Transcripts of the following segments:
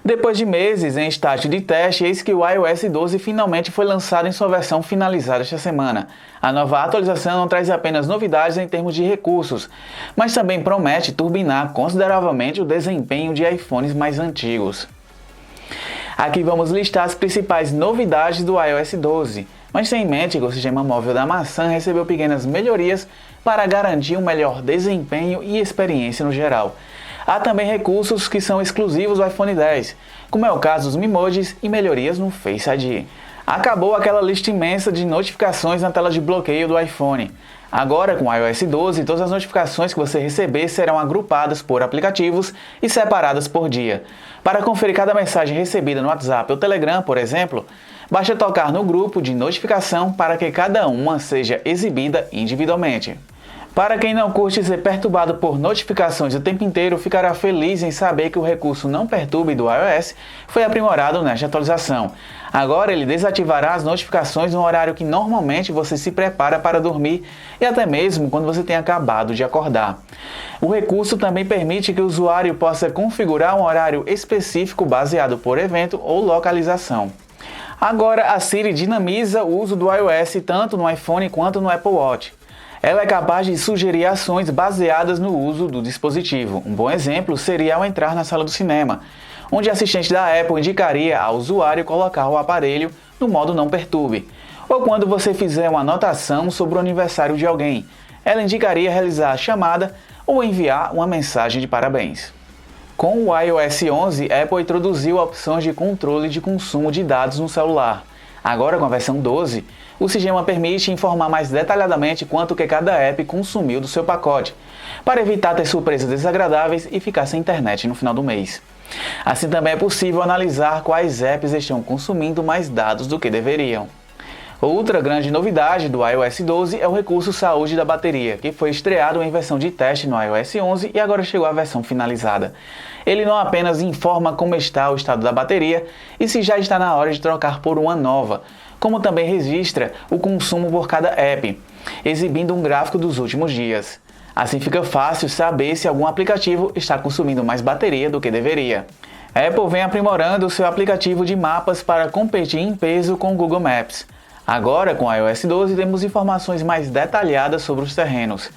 Depois de meses em estágio de teste, eis que o iOS 12 finalmente foi lançado em sua versão finalizada esta semana. A nova atualização não traz apenas novidades em termos de recursos, mas também promete turbinar consideravelmente o desempenho de iPhones mais antigos. Aqui vamos listar as principais novidades do iOS 12, mas tenha em mente que o sistema móvel da maçã recebeu pequenas melhorias para garantir um melhor desempenho e experiência no geral. Há também recursos que são exclusivos do iPhone X, como é o caso dos Memojis e melhorias no Face ID. Acabou aquela lista imensa de notificações na tela de bloqueio do iPhone. Agora, com o iOS 12, todas as notificações que você receber serão agrupadas por aplicativos e separadas por dia. Para conferir cada mensagem recebida no WhatsApp ou Telegram, por exemplo, basta tocar no grupo de notificação para que cada uma seja exibida individualmente. Para quem não curte ser perturbado por notificações o tempo inteiro, ficará feliz em saber que o recurso Não Perturbe do iOS foi aprimorado nesta atualização. Agora ele desativará as notificações no horário que normalmente você se prepara para dormir e até mesmo quando você tem acabado de acordar. O recurso também permite que o usuário possa configurar um horário específico baseado por evento ou localização. Agora a Siri dinamiza o uso do iOS tanto no iPhone quanto no Apple Watch. Ela é capaz de sugerir ações baseadas no uso do dispositivo. Um bom exemplo seria ao entrar na sala do cinema, onde a assistente da Apple indicaria ao usuário colocar o aparelho no modo Não Perturbe. Ou quando você fizer uma anotação sobre o aniversário de alguém, ela indicaria realizar a chamada ou enviar uma mensagem de parabéns. Com o iOS 11, a Apple introduziu opções de controle de consumo de dados no celular. Agora, com a versão 12, o sistema permite informar mais detalhadamente quanto que cada app consumiu do seu pacote, para evitar ter surpresas desagradáveis e ficar sem internet no final do mês. Assim também é possível analisar quais apps estão consumindo mais dados do que deveriam. Outra grande novidade do iOS 12 é o recurso Saúde da bateria, que foi estreado em versão de teste no iOS 11 e agora chegou à versão finalizada. Ele não apenas informa como está o estado da bateria e se já está na hora de trocar por uma nova, como também registra o consumo por cada app, exibindo um gráfico dos últimos dias. Assim fica fácil saber se algum aplicativo está consumindo mais bateria do que deveria. A Apple vem aprimorando o seu aplicativo de mapas para competir em peso com o Google Maps. Agora, com o iOS 12, temos informações mais detalhadas sobre os terrenos.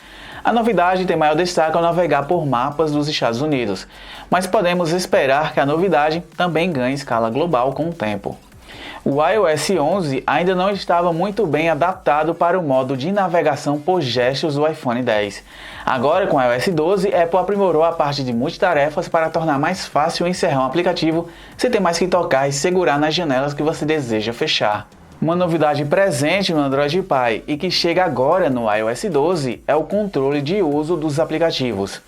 A novidade tem maior destaque ao navegar por mapas dos Estados Unidos, mas podemos esperar que a novidade também ganhe escala global com o tempo. O iOS 11 ainda não estava muito bem adaptado para o modo de navegação por gestos do iPhone X. Agora, com o iOS 12, a Apple aprimorou a parte de multitarefas para tornar mais fácil encerrar um aplicativo sem ter mais que tocar e segurar nas janelas que você deseja fechar. Uma novidade presente no Android Pie e que chega agora no iOS 12 é o controle de uso dos aplicativos.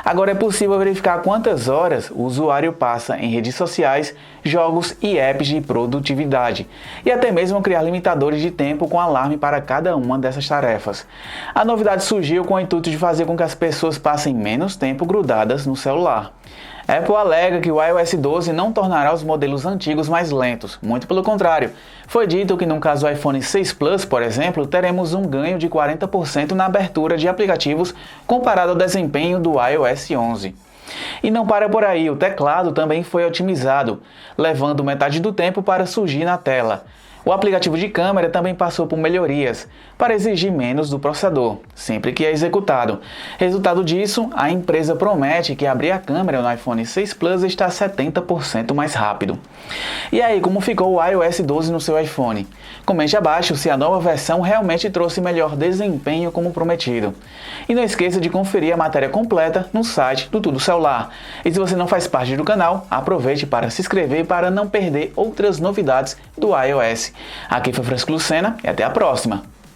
Agora é possível verificar quantas horas o usuário passa em redes sociais, jogos e apps de produtividade, e até mesmo criar limitadores de tempo com alarme para cada uma dessas tarefas. A novidade surgiu com o intuito de fazer com que as pessoas passem menos tempo grudadas no celular. A Apple alega que o iOS 12 não tornará os modelos antigos mais lentos, muito pelo contrário. Foi dito que no caso do iPhone 6 Plus, por exemplo, teremos um ganho de 40% na abertura de aplicativos comparado ao desempenho do iOS 11. E não para por aí, o teclado também foi otimizado, levando metade do tempo para surgir na tela. O aplicativo de câmera também passou por melhorias, para exigir menos do processador, sempre que é executado. Resultado disso, a empresa promete que abrir a câmera no iPhone 6 Plus está 70% mais rápido. E aí, como ficou o iOS 12 no seu iPhone? Comente abaixo se a nova versão realmente trouxe melhor desempenho como prometido. E não esqueça de conferir a matéria completa no site do Tudo Celular. E se você não faz parte do canal, aproveite para se inscrever para não perder outras novidades do iOS. Aqui foi Francisco Lucena e até a próxima!